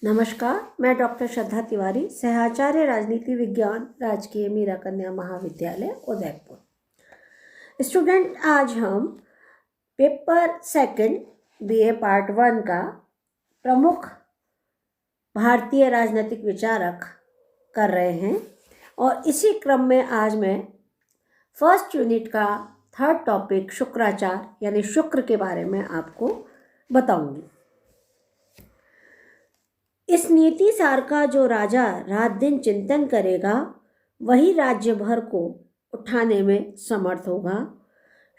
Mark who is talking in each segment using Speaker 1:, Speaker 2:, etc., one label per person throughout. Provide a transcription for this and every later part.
Speaker 1: नमस्कार, मैं डॉक्टर श्रद्धा तिवारी, सहआचार्य राजनीति विज्ञान, राजकीय मीरा कन्या महाविद्यालय उदयपुर। स्टूडेंट, आज हम पेपर सेकंड बीए पार्ट 1 का प्रमुख भारतीय राजनीतिक विचारक कर रहे हैं और इसी क्रम में आज मैं फर्स्ट यूनिट का थर्ड टॉपिक शुक्राचार यानी शुक्र के बारे में आपको बताऊंगी। इस नीति सार का जो राजा रात दिन चिंतन करेगा वही राज्य भर को उठाने में समर्थ होगा।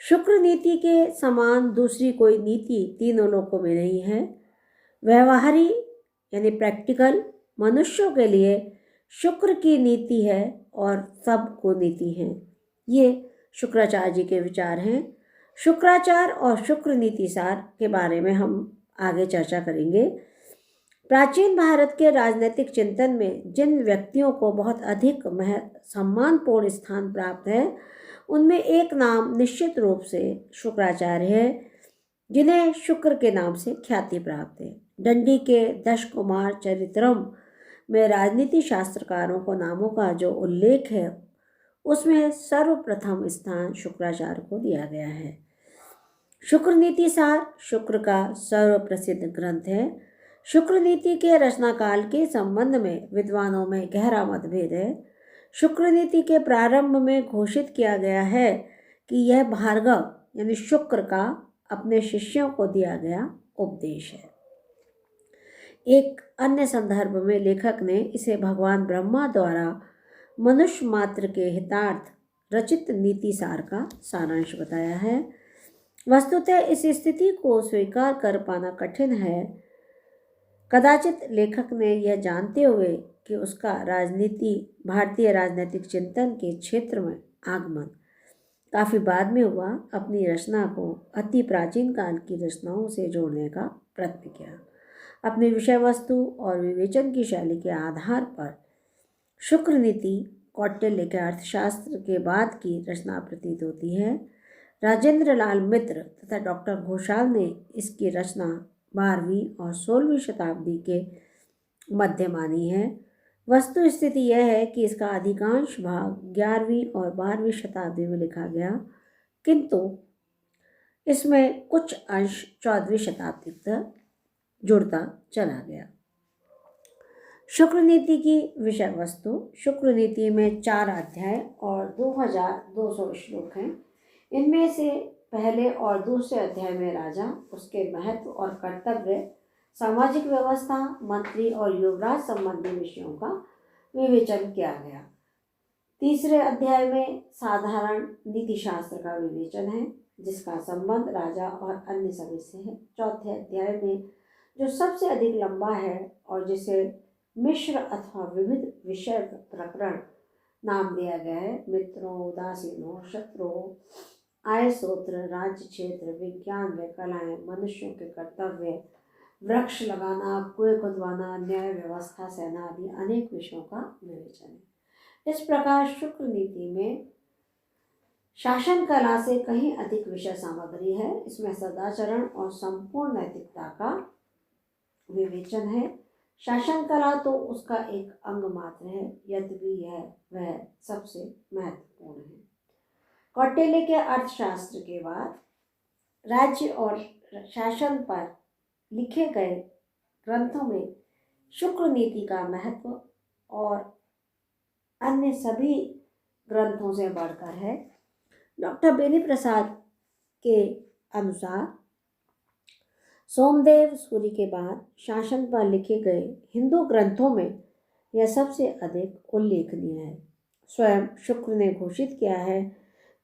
Speaker 1: शुक्र नीति के समान दूसरी कोई नीति तीनों लोकों में नहीं है। व्यवहारी यानी प्रैक्टिकल मनुष्यों के लिए शुक्र की नीति है और सब को नीति है। ये शुक्राचार्य जी के विचार हैं। शुक्राचार और शुक्र नीति सार के बारे में हम आगे चर्चा करेंगे। प्राचीन भारत के राजनीतिक चिंतन में जिन व्यक्तियों को बहुत अधिक सम्मानपूर्ण स्थान प्राप्त है उनमें एक नाम निश्चित रूप से शुक्राचार्य है, जिन्हें शुक्र के नाम से ख्याति प्राप्त है। दंडी के दश कुमार चरित्रम में राजनीति शास्त्रकारों को नामों का जो उल्लेख है उसमें सर्वप्रथम स्थान शुक्राचार्य को दिया गया है। शुक्र नीति सार शुक्र का सर्वप्रसिद्ध ग्रंथ है। शुक्र नीति के रचना काल के संबंध में विद्वानों में गहरा मतभेद है। शुक्र नीति के प्रारंभ में घोषित किया गया है कि यह भार्गव यानी शुक्र का अपने शिष्यों को दिया गया उपदेश है। एक अन्य संदर्भ में लेखक ने इसे भगवान ब्रह्मा द्वारा मनुष्य मात्र के हितार्थ रचित नीति सार का सारांश बताया है। वस्तुतः इस स्थिति को स्वीकार कर पाना कठिन है। कदाचित लेखक ने यह जानते हुए कि उसका भारतीय राजनीतिक चिंतन के क्षेत्र में आगमन काफ़ी बाद में हुआ, अपनी रचना को अति प्राचीन काल की रचनाओं से जोड़ने का प्रयत्न किया। अपनी विषय वस्तु और विवेचन की शैली के आधार पर शुक्र नीति कौटिल्य के अर्थशास्त्र के बाद की रचना प्रतीत होती है। राजेंद्र लाल मित्र तथा डॉक्टर घोषाल ने इसकी रचना 12वीं और 16वीं शताब्दी के मध्य मानी है। वस्तु स्थिति यह है कि इसका अधिकांश भाग 11वीं और 12वीं शताब्दी में लिखा गया, किंतु इसमें कुछ अंश 14वीं शताब्दी तक जुड़ता चला गया। शुक्र नीति की विषय वस्तु। शुक्र नीति में 4 अध्याय और 2200 श्लोक हैं। इनमें से पहले और दूसरे अध्याय में राजा, उसके महत्व और कर्तव्य, सामाजिक व्यवस्था, मंत्री और युवराज संबंधी विषयों का विवेचन किया गया। तीसरे अध्याय में साधारण नीति शास्त्र का विवेचन है, जिसका संबंध राजा और अन्य सभी से है। चौथे अध्याय में जो सबसे अधिक लंबा है और जिसे मिश्र अथवा विविध विषय प्रकरण नाम दिया गया है, मित्रों, उदासीनों, शत्रुओं, आय स्रोत्र, राज्य क्षेत्र, विज्ञान व कलाएं, मनुष्यों के कर्तव्य, वृक्ष लगाना, कुएं खुदवाना, न्याय व्यवस्था, सेना आदि अनेक विषयों का विवेचन है। इस प्रकार शुक्र नीति में शासन कला से कहीं अधिक विषय सामग्री है। इसमें सदाचरण और संपूर्ण नैतिकता का विवेचन है। शासन कला तो उसका एक अंग मात्र है, यद्यपि वह सबसे महत्वपूर्ण है। कौटिल्य के अर्थशास्त्र के बाद राज्य और शासन पर लिखे गए ग्रंथों में शुक्र नीति का महत्व और अन्य सभी ग्रंथों से बढ़कर है। डॉक्टर बेनी प्रसाद के अनुसार सोमदेव सूरी के बाद शासन पर लिखे गए हिंदू ग्रंथों में यह सबसे अधिक उल्लेखनीय है। स्वयं शुक्र ने घोषित किया है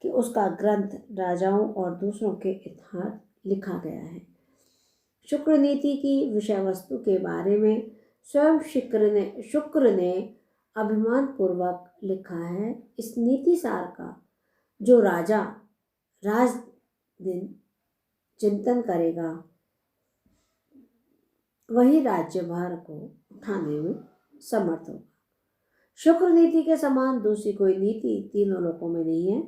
Speaker 1: कि उसका ग्रंथ राजाओं और दूसरों के इतिहास लिखा गया है। शुक्र नीति की विषय वस्तु के बारे में स्वयं शुक्र ने अभिमान पूर्वक लिखा है। इस नीति सार का जो राजा राज दिन चिंतन करेगा वही राज्य भार को उठाने में समर्थ होगा। शुक्र नीति के समान दूसरी कोई नीति तीनों लोकों में नहीं है।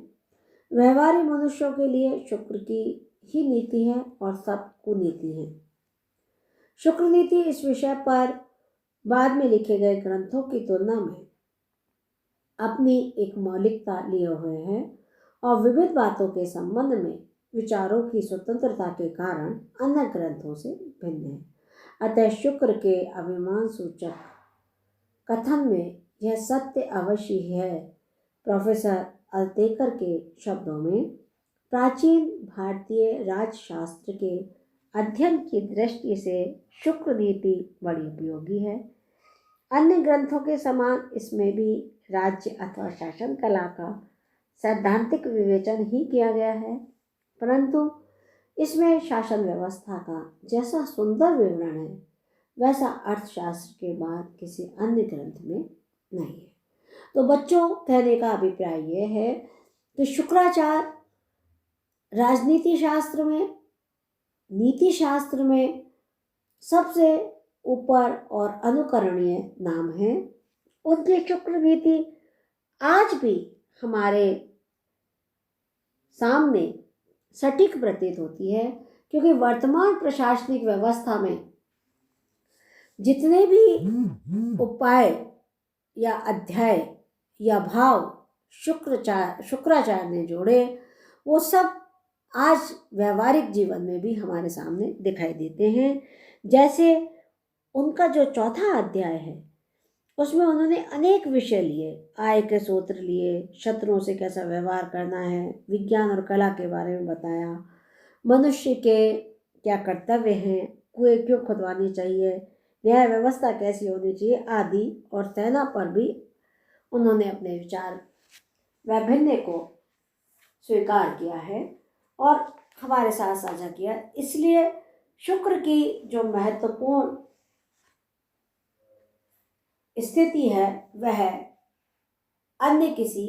Speaker 1: व्यवहारी मनुष्यों के लिए शुक्र की ही नीति है और सब कुनीति है। शुक्र नीति इस विषय पर बाद में लिखे गए ग्रंथों की तुलना में अपनी एक मौलिकता लिए हुए हैं और विविध बातों के संबंध में विचारों की स्वतंत्रता के कारण अन्य ग्रंथों से भिन्न है। अतः शुक्र के अभिमान सूचक कथन में यह सत्य अवश्य है। प्रोफेसर अल्तेकर के शब्दों में, प्राचीन भारतीय राजशास्त्र के अध्ययन की दृष्टि से शुक्र नीति बड़ी उपयोगी है। अन्य ग्रंथों के समान इसमें भी राज्य अथवा शासन कला का सैद्धांतिक विवेचन ही किया गया है, परंतु इसमें शासन व्यवस्था का जैसा सुंदर विवरण है वैसा अर्थशास्त्र के बाद किसी अन्य ग्रंथ में नहीं है। तो बच्चों, कहने का अभिप्राय यह है कि शुक्राचार्य राजनीति शास्त्र में, नीति शास्त्र में सबसे ऊपर और अनुकरणीय नाम है। उनकी शुक्र नीति आज भी हमारे सामने सटीक प्रतीत होती है, क्योंकि वर्तमान प्रशासनिक व्यवस्था में जितने भी उपाय या अध्याय या भाव शुक्राचार्य ने जोड़े, वो सब आज व्यवहारिक जीवन में भी हमारे सामने दिखाई देते हैं। जैसे उनका जो चौथा अध्याय है उसमें उन्होंने अनेक विषय लिए, आय के सूत्र लिए, शत्रुओं से कैसा व्यवहार करना है, विज्ञान और कला के बारे में बताया, मनुष्य के क्या कर्तव्य हैं, कुएं क्यों खुदवानी चाहिए, न्याय व्यवस्था कैसी होनी चाहिए आदि, और सेना पर भी उन्होंने अपने विचार वैभिन्न को स्वीकार किया है और हमारे साथ साझा किया। इसलिए शुक्र की जो महत्वपूर्ण स्थिति है वह अन्य किसी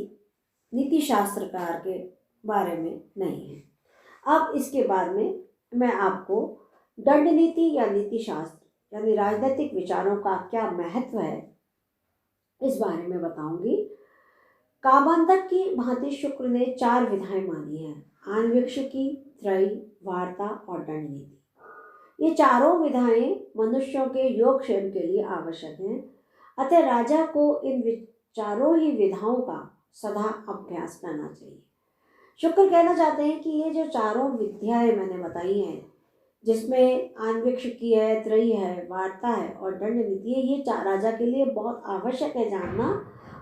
Speaker 1: नीति शास्त्रकार के बारे में नहीं है। अब इसके बाद में मैं आपको दंड नीति या नीति शास्त्र यानी राजनीतिक विचारों का क्या महत्व है इस बारे में बताऊंगी। कामांतक की भांति शुक्र ने 4 विधाएं मानी हैं: आन्वीक्षिकी, त्रयी, वार्ता और दंड नीति। ये चारों विधाएं मनुष्यों के योगक्षेम के लिए आवश्यक हैं। अतः राजा को इन चारों ही विधाओं का सदा अभ्यास करना चाहिए। शुक्र कहना चाहते हैं कि ये जो चारों विद्याएं मैंने बताई हैं, जिसमें आन्वीक्षिकी है, त्रयी है, वार्ता है और दंड नीति है, ये राजा के लिए बहुत आवश्यक है जानना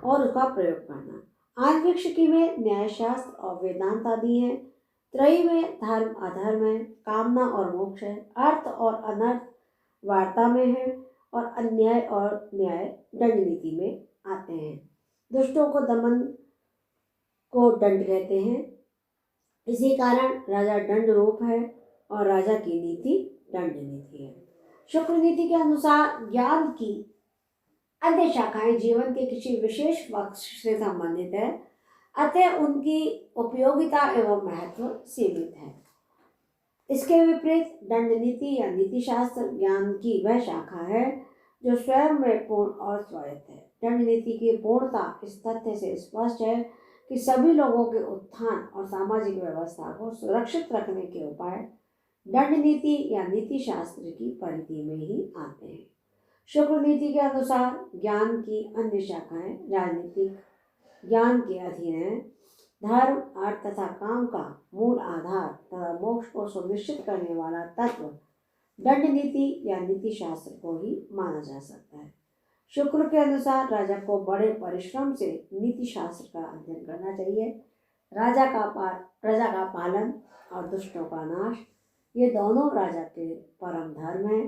Speaker 1: और उसका प्रयोग करना। आन्वीक्षिकी में न्यायशास्त्र और वेदांत आदि हैं, त्रयी में धर्म अधर्म है, कामना और मोक्ष है, अर्थ और अनर्थ वार्ता में है और अन्याय और न्याय दंड नीति में आते हैं। दुष्टों को दमन को दंड कहते हैं, इसी कारण राजा दंड रूप है और राजा की नीति दंड नीति है। शुक्र नीति के अनुसार ज्ञान की अन्य शाखाएं जीवन के किसी विशेष पक्ष से संबंधित है, अतः उनकी उपयोगिता एवं महत्व सीमित है। इसके विपरीत दंड नीति या नीति शास्त्र ज्ञान की वह शाखा है जो स्वयं में पूर्ण और स्वायत्त है। दंड नीति की पूर्णता इस तथ्य से स्पष्ट है कि सभी लोगों के उत्थान और सामाजिक व्यवस्था को सुरक्षित रखने के उपाय दंड नीति या नीति शास्त्र की परिधि में ही आते हैं। शुक्र नीति के अनुसार ज्ञान की अन्य शाखाएं राजनीतिक ज्ञान के अधीन है। धर्म, अर्थ तथा काम का मूल आधार तथा मोक्ष को सुनिश्चित करने वाला तत्व दंड नीति या नीति शास्त्र को ही माना जा सकता है। शुक्र के अनुसार राजा को बड़े परिश्रम से नीति शास्त्र का अध्ययन करना चाहिए। प्रजा का पालन और दुष्टों का नाश, ये दोनों राजा के परम धर्म हैं।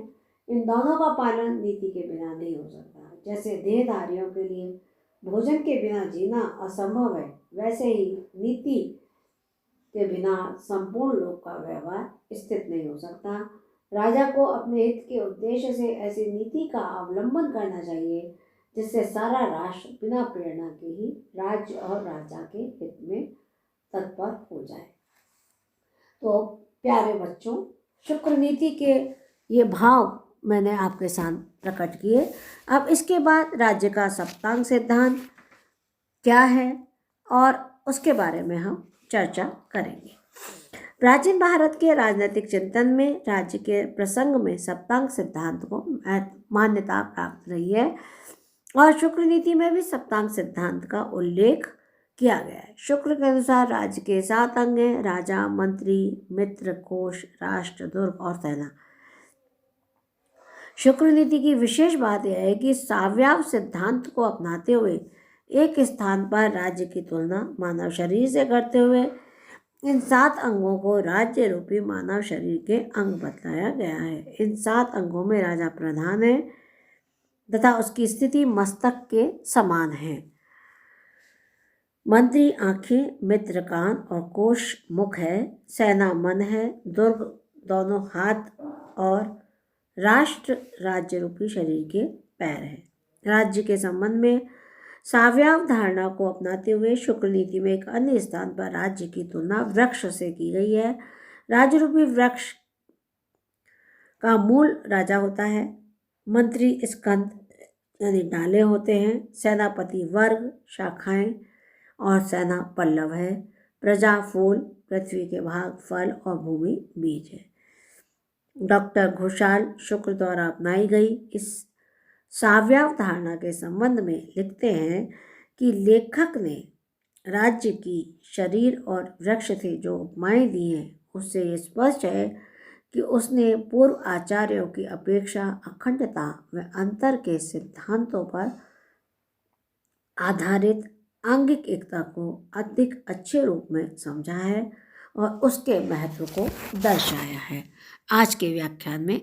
Speaker 1: इन दोनों का पालन नीति के बिना नहीं हो सकता। जैसे देहधारियों के लिए भोजन के बिना जीना असंभव है, वैसे ही नीति के बिना संपूर्ण लोक का व्यवहार स्थित नहीं हो सकता। राजा को अपने हित के उद्देश्य से ऐसी नीति का अवलंबन करना चाहिए जिससे सारा राष्ट्र बिना प्रेरणा के ही राज्य और राजा के हित में तत्पर हो जाए। तो प्यारे बच्चों, शुक्र नीति के ये भाव मैंने आपके सामने प्रकट किए। अब इसके बाद राज्य का सप्तांग सिद्धांत क्या है और उसके बारे में हम चर्चा करेंगे। प्राचीन भारत के राजनीतिक चिंतन में राज्य के प्रसंग में सप्तांग सिद्धांत को मान्यता प्राप्त रही है और शुक्र नीति में भी सप्तांग सिद्धांत का उल्लेख किया गया है। शुक्र के अनुसार राज्य के 7 अंग हैं: राजा, मंत्री, मित्र, कोष, राष्ट्र, दुर्ग और सेना। शुक्र नीति की विशेष बात यह है कि साव्याव सिद्धांत को अपनाते हुए एक स्थान पर राज्य की तुलना मानव शरीर से करते हुए इन 7 अंगों को राज्य रूपी मानव शरीर के अंग बतलाया गया है। इन 7 अंगों में राजा प्रधान है तथा उसकी स्थिति मस्तक के समान है। मंत्री आंखें, मित्र कान और कोष मुख है, सेना मन है, दुर्ग दोनों हाथ और राष्ट्र राज्य रूपी शरीर के पैर है। राज्य के संबंध में साव्याव धारणा को अपनाते हुए शुक्र नीति में एक अन्य स्थान पर राज्य की तुलना वृक्ष से की गई है। राज्य रूपी वृक्ष का मूल राजा होता है, मंत्री स्कंद यानी डाले होते हैं, सेनापति वर्ग शाखाएं और सेना पल्लव है, प्रजा फूल, पृथ्वी के भाग फल और भूमि बीज है। डॉक्टर घोषाल शुक्र द्वारा अपनाई गई इस साव्याव धारणा के संबंध में लिखते हैं कि लेखक ने राज्य की शरीर और वृक्ष से जो उपमाएं दी हैं उससे ये स्पष्ट है कि उसने पूर्व आचार्यों की अपेक्षा अखंडता व अंतर के सिद्धांतों पर आधारित आंगिक एकता को अधिक अच्छे रूप में समझा है और उसके महत्व को दर्शाया है। आज के व्याख्यान में